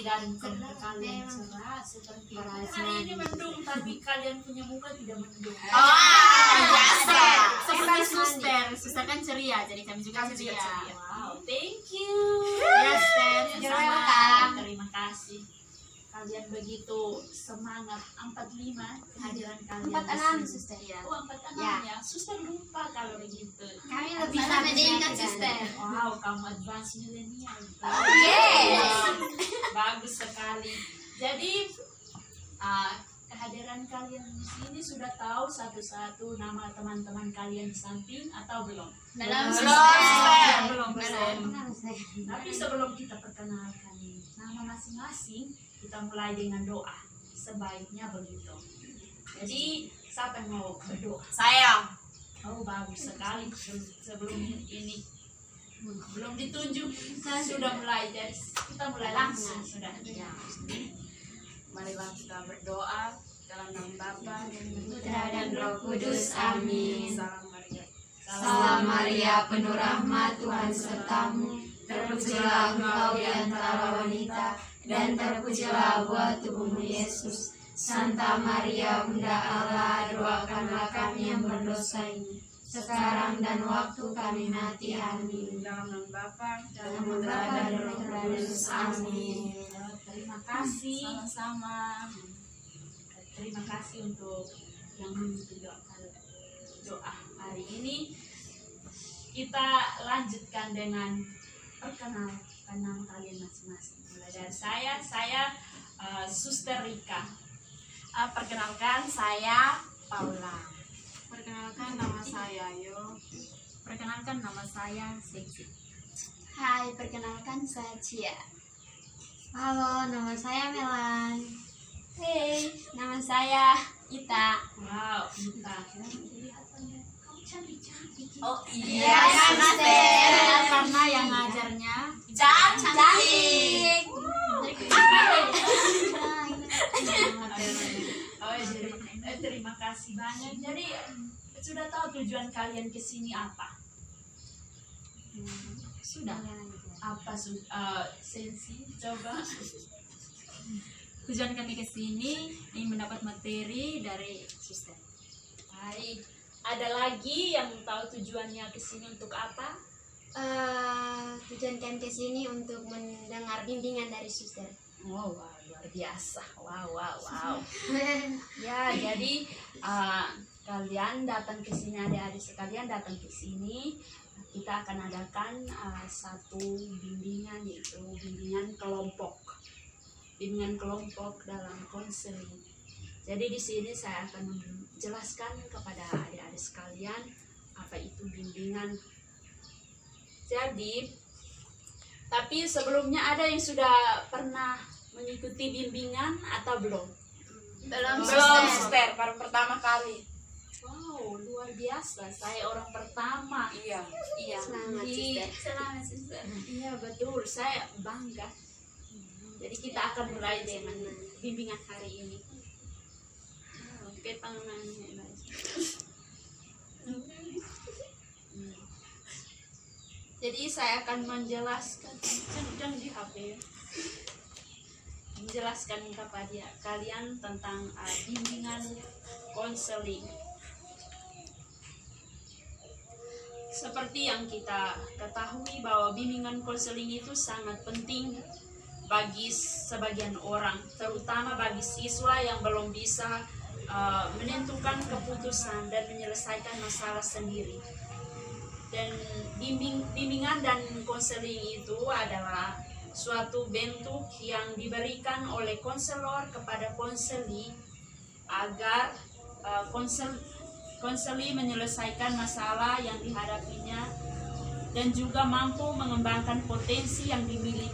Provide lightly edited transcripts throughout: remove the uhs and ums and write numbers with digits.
dan kalian cerah seperti hari ini mendung tapi kalian punya muka tidak mendung. Biasa. Seperti suster kan ceria, jadi kami juga ceria. Wow, thank you. Yes, Suster. Sama. Terima kasih. Kalian begitu semangat. 45 kehadiran kalian. 46 suster. Iya. Oh, 46 ya. Suster lupa kalau begitu. Kami lebih Mana sama meningkat, dengan suster? Wow, kamu advance milenial. Yes. Bagus sekali. Jadi kehadiran kalian di sini sudah tahu satu-satu nama teman-teman kalian di samping atau belum? Belum, suster. Belum. Suster. Tapi sebelum kita perkenalkan nama masing-masing, kita mulai dengan doa. Sebaiknya begitu. Jadi siapa yang mau berdoa? Saya. Oh, bagus sekali. Sebelum ini belum ditunjuk, sudah mulai. Jadi kita mulai langsung sudah. Ya. Marilah kita berdoa dalam nama Bapa dan Putra dan Roh Kudus. Amin. Salam Maria. Salam Maria, penuh rahmat, Tuhan sertamu. Terpujilah engkau di antara wanita, dan terpujilah buah tubuhmu Yesus. Santa Maria, Bunda Allah, doakanlah kami yang berdosa ini, sekarang dan waktu kami mati. Amin. Dalam nama Bapa dan Dalam Putra Bapa dan dan Roh Roh Kudus. Kudus. Amin. Terima kasih. Sama-sama. Terima kasih untuk yang memimpin doa hari ini. Kita lanjutkan dengan perkenalkan nama kalian masing-masing. Mulai dari saya Suster Rika. Perkenalkan saya Paula. Perkenalkan nama saya Yo. Perkenalkan nama saya Seksi. Hai, perkenalkan saya Cia. Halo, nama saya Melan. Hey, nama saya Ita. Wow, Ita. Kelihatannya kamu cantik-cantik. Oh iya, Suster. Karena yang ngajarnya Cantik. Oh, jadi terima kasih banyak. Jadi sudah tahu tujuan kalian ke sini apa? Sudah. Apa Sensi? Coba. tujuan kami ke sini ingin mendapat materi dari suster. Baik. Ada lagi yang tahu tujuannya ke sini untuk apa? Tujuan kami ke sini untuk mendengar bimbingan dari suster. Oh, wow, luar biasa. Wow. Ya, jadi kalian datang ke sini, adik-adik sekalian datang ke sini, kita akan adakan satu bimbingan, yaitu bimbingan kelompok dalam konseling. Jadi di sini saya akan menjelaskan kepada adik-adik sekalian apa itu bimbingan. Jadi, tapi sebelumnya ada yang sudah pernah mengikuti bimbingan atau belum? Belum, Suster, baru pertama kali. Wow, luar biasa. Saya orang pertama. Iya. Selamat, Selamat, Suster. Iya, betul. Saya bangga. Jadi kita akan mulai dengan bimbingan hari ini. Oke, tangannya. Jadi saya akan menjelaskan, jangan di HP ya. Menjelaskan kepada kalian tentang bimbingan konseling. Seperti yang kita ketahui bahwa bimbingan konseling itu sangat penting bagi sebagian orang, terutama bagi siswa yang belum bisa menentukan keputusan dan menyelesaikan masalah sendiri. Dan bimbingan dan konseling itu adalah suatu bentuk yang diberikan oleh konselor kepada konseli agar konseli menyelesaikan masalah yang dihadapinya dan juga mampu mengembangkan potensi yang dimiliki.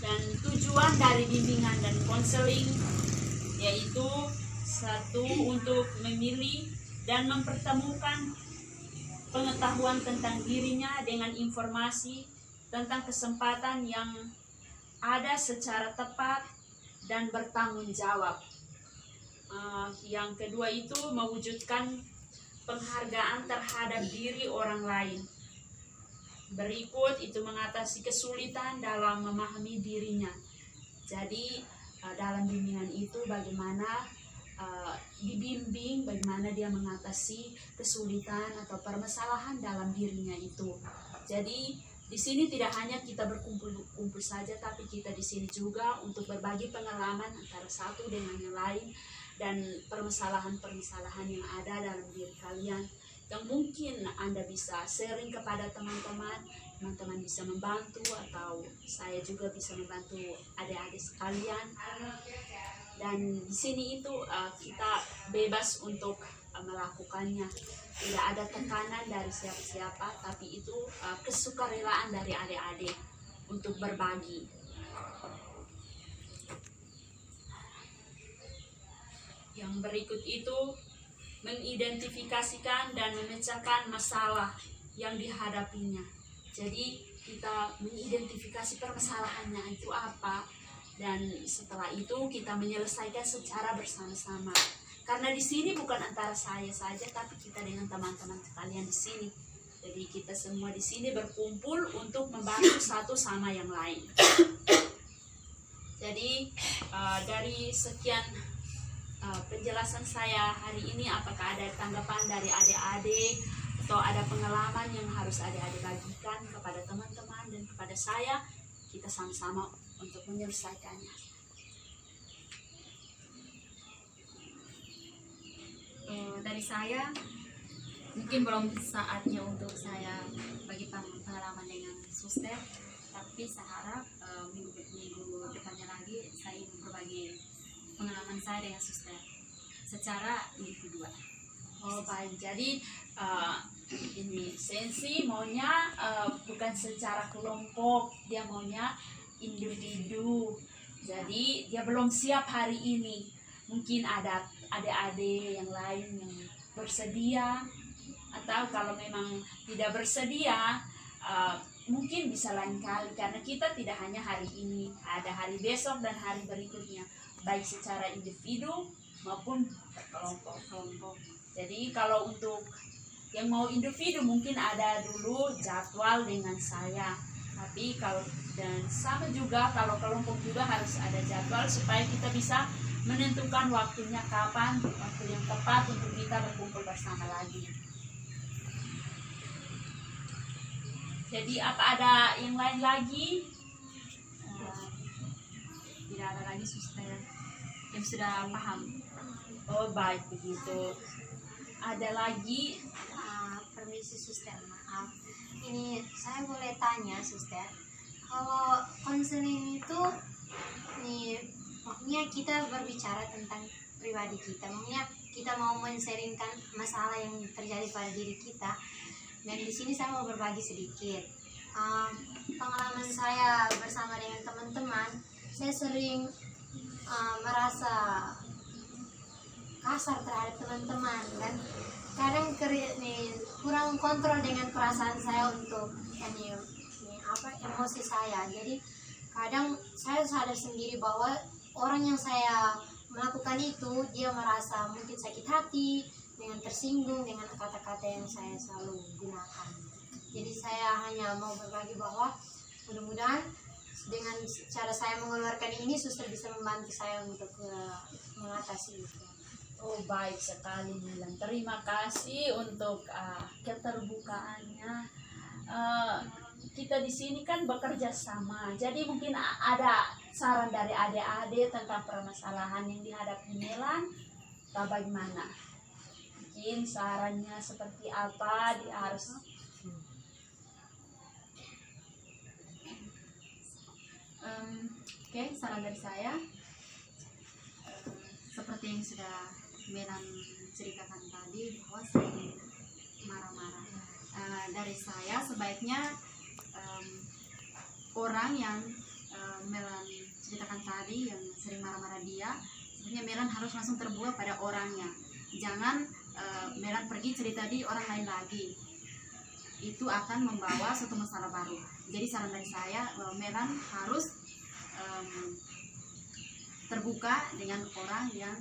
Dan tujuan dari bimbingan dan konseling yaitu satu, untuk memilih dan mempertemukan pengetahuan tentang dirinya dengan informasi tentang kesempatan yang ada secara tepat dan bertanggung jawab. Yang kedua itu mewujudkan penghargaan terhadap diri orang lain. berikut itu mengatasi kesulitan dalam memahami dirinya. Jadi dalam bimbingan itu bagaimana dibimbing, bagaimana dia mengatasi kesulitan atau permasalahan dalam dirinya itu. Jadi di sini tidak hanya kita berkumpul-kumpul saja, tapi kita di sini juga untuk berbagi pengalaman antara satu dengan yang lain dan permasalahan-permasalahan yang ada dalam diri kalian yang mungkin Anda bisa sharing kepada teman-teman, teman-teman bisa membantu, atau saya juga bisa membantu adik-adik sekalian. Dan di sini itu kita bebas untuk melakukannya, tidak ada tekanan dari siapa-siapa, tapi itu kesukarelaan dari adik-adik untuk berbagi. Yang berikut itu mengidentifikasikan dan memecahkan masalah yang dihadapinya. Jadi kita mengidentifikasi permasalahannya itu apa, dan setelah itu kita menyelesaikan secara bersama-sama. Karena di sini bukan antara saya saja, tapi kita dengan teman-teman sekalian di sini. Jadi kita semua di sini berkumpul untuk membantu satu sama yang lain. Jadi dari sekian penjelasan saya hari ini, apakah ada tanggapan dari adik-adik atau ada pengalaman yang harus adik-adik bagikan kepada teman-teman dan kepada saya? Kita sama-sama untuk menyelesaikannya. Dari saya, mungkin belum saatnya untuk saya bagi pengalaman dengan suster, tapi saya harap minggu depannya lagi saya ingin berbagi pengalaman saya dengan suster secara individual. Oh baik, jadi ini Sensi maunya bukan secara kelompok, dia maunya individu. Jadi dia belum siap hari ini. Mungkin ada adik-adik yang lain yang bersedia, atau kalau memang tidak bersedia mungkin bisa lain kali, karena kita tidak hanya hari ini, ada hari besok dan hari berikutnya, baik secara individu maupun kelompok-kelompok. Jadi kalau untuk yang mau individu mungkin ada dulu jadwal dengan saya, tapi kalau dan sama juga kalau kelompok juga harus ada jadwal supaya kita bisa menentukan waktunya kapan, waktu yang tepat untuk kita berkumpul bersama lagi. Jadi apa ada yang lain lagi? Tidak ada lagi suster yang sudah paham. Oh baik begitu. Ada lagi? Permisi suster, maaf. Ini saya boleh tanya suster, kalau konseling itu nih, maksudnya kita berbicara tentang pribadi kita, maksudnya kita mau men-sharingkan masalah yang terjadi pada diri kita. Dan di sini saya mau berbagi sedikit pengalaman saya bersama dengan teman-teman. Saya sering merasa kasar terhadap teman-teman, dan kadang kurang kontrol dengan perasaan saya untuk emosi saya. Jadi kadang saya sadar sendiri bahwa orang yang saya melakukan itu dia merasa mungkin sakit hati, dengan tersinggung dengan kata-kata yang saya selalu gunakan. Jadi saya hanya mau berbagi bahwa mudah-mudahan dengan cara saya mengeluarkan ini suster bisa membantu saya untuk mengatasi itu. Oh baik sekali Milan, terima kasih untuk keterbukaannya. Kita di sini kan bekerja sama, jadi mungkin ada saran dari adik-adik tentang permasalahan yang dihadapi Milan, atau bagaimana? Mungkin sarannya seperti apa? Dia harus Oke, saran dari saya seperti yang sudah Melan ceritakan tadi, bahwa saya marah-marah. Dari saya sebaiknya orang yang Melan ceritakan tadi yang sering marah-marah dia, sebenarnya Melan harus langsung terbuka pada orangnya. Jangan Melan pergi cerita di orang lain lagi, itu akan membawa suatu masalah baru. Jadi saran dari saya, Melan harus terbuka dengan orang yang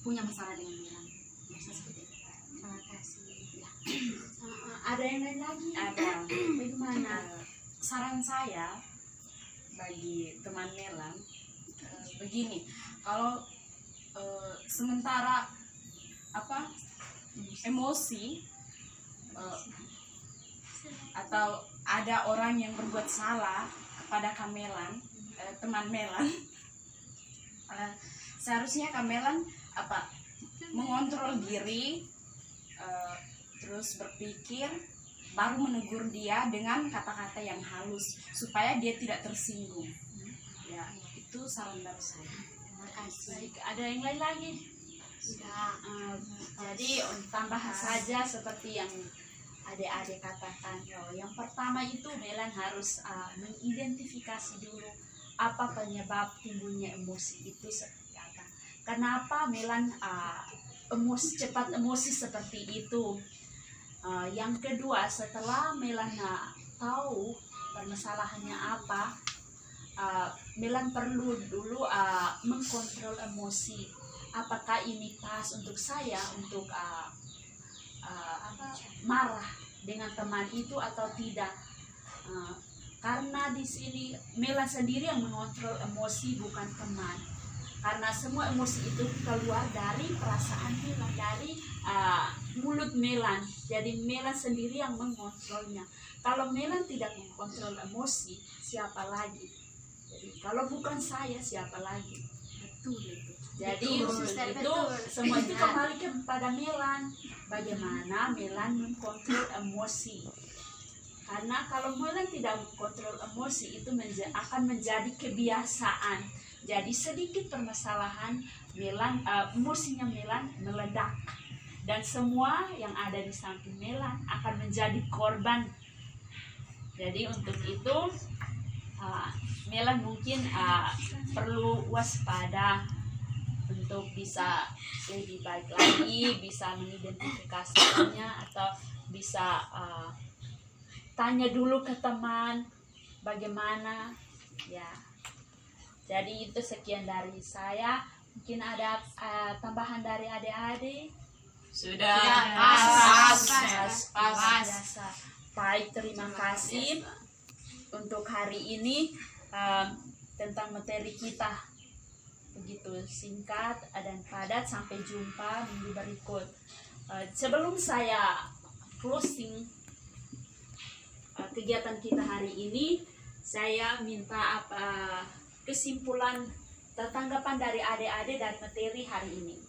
punya masalah dengan Melan. Seperti itu. Terima kasih. Ada yang lain lagi? Ada. Bagaimana? Saran saya bagi teman Melan begini, kalau sementara emosi atau ada orang yang berbuat salah kepada Kamelan, teman Melan, seharusnya Kamelan mengontrol diri, terus berpikir, baru menegur dia dengan kata-kata yang halus supaya dia tidak tersinggung. Ya, itu saran dari saya. Terima kasih. Baik, ada yang lain lagi? Sudah. Jadi tambah saja seperti yang adik-adik katakan. Yang pertama itu Melan harus mengidentifikasi dulu apa penyebab timbulnya emosi itu seperti apa. Kenapa Melan cepat emosi seperti itu? Yang kedua, setelah Melan tahu permasalahannya apa, Melan perlu dulu mengkontrol emosi. Apakah ini pas untuk saya untuk marah dengan teman itu atau tidak? Karena di sini Melan sendiri yang mengontrol emosi, bukan teman. Karena semua emosi itu keluar dari perasaan Melan, dari mulut Melan. Jadi Melan sendiri yang mengontrolnya. Kalau Melan tidak mengontrol emosi, siapa lagi? Jadi kalau bukan saya, siapa lagi? Betul itu. Jadi itu semua itu kembali kepada Melan. Bagaimana Melan mengkontrol emosi? Karena kalau Melan tidak mengkontrol emosi, itu akan menjadi kebiasaan. Jadi sedikit permasalahan Melan, emosinya Melan meledak, dan semua yang ada di samping Melan akan menjadi korban. Jadi untuk itu Melan mungkin perlu waspada untuk bisa lebih baik lagi, bisa mengidentifikasikannya, atau bisa tanya dulu ke teman bagaimana ya. Jadi itu sekian dari saya. Mungkin ada tambahan dari adik-adik? Sudah Pas. Baik, terima kasih untuk hari ini tentang materi kita. Begitu singkat dan padat. Sampai jumpa minggu berikut. Sebelum saya closing kegiatan kita hari ini, saya minta kesimpulan tanggapan dari adik-adik dari materi hari ini.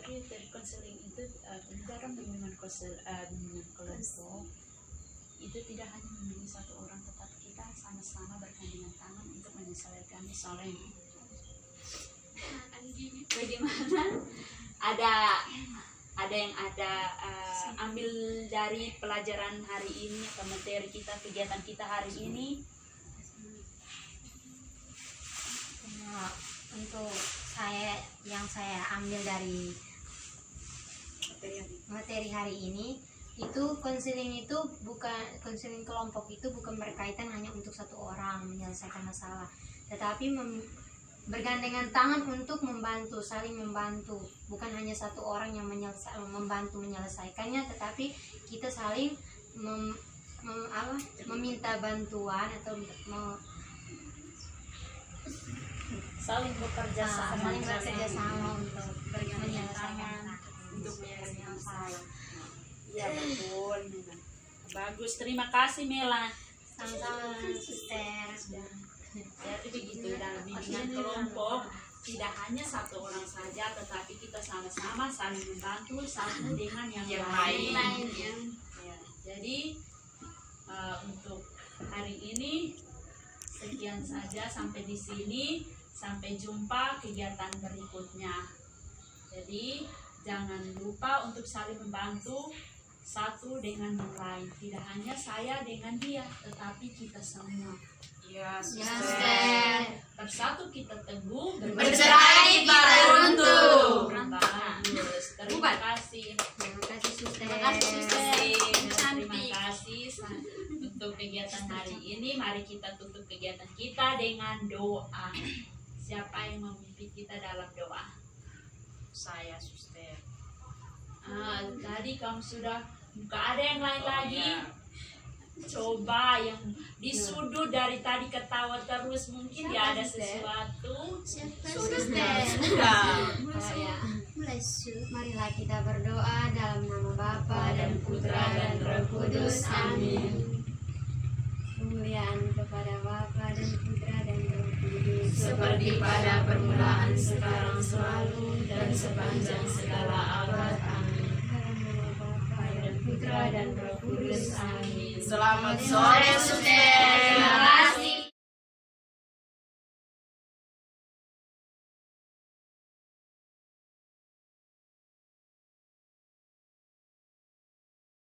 Dari konseling itu dalam bimbingan kelompok itu tidak hanya memilih satu orang, tetapi kita sama-sama bergandengan tangan untuk menyelesaikan masalah ini. Bagaimana? Ada yang ambil dari pelajaran hari ini atau materi kita, kegiatan kita hari ini? Untuk yang saya ambil dari materi hari ini, itu konseling kelompok itu bukan berkaitan hanya untuk satu orang menyelesaikan masalah, tetapi bergandengan tangan untuk membantu, saling membantu. Bukan hanya satu orang yang membantu menyelesaikannya, tetapi kita saling meminta bantuan atau saling bekerja sama untuk menyelesaikan untuk menyelesaikan masalah. Ya betul. Bagus, terima kasih Melan. sama-sama suster. Jadi begitu, dalam bimbingan kelompok tidak hanya satu orang saja, tetapi kita sama-sama saling membantu satu dengan yang lain. Ya. Jadi untuk hari ini sekian saja, sampai di sini. Sampai jumpa kegiatan berikutnya. Jadi jangan lupa untuk saling membantu satu dengan yang lain. Tidak hanya saya dengan dia, tetapi kita semua. Ya, Suster. Bersatu kita teguh, Bercerai kita runtuh. Bagus. Terima kasih. Terima kasih suster. Terima kasih suster. Terima kasih untuk kegiatan hari ini. Mari kita tutup kegiatan kita dengan doa. Siapa yang memimpin kita dalam doa? Saya, suster. Tadi kamu sudah, nggak ada yang lain lagi. Iya. Coba yang di sudut dari tadi ketawa terus, mungkin dia ada sesuatu. Suster. Mulai marilah kita berdoa dalam nama Bapa dan Putra dan Roh Kudus. Amin. Kemuliaan kepada Bapa dan Putra dan Roh Kudus, seperti pada permulaan, sekarang, selalu, dan sepanjang segala abad. Amin. dalam nama Bapa dan Putra dan Roh Kudus. Amin. Selamat sore, suster.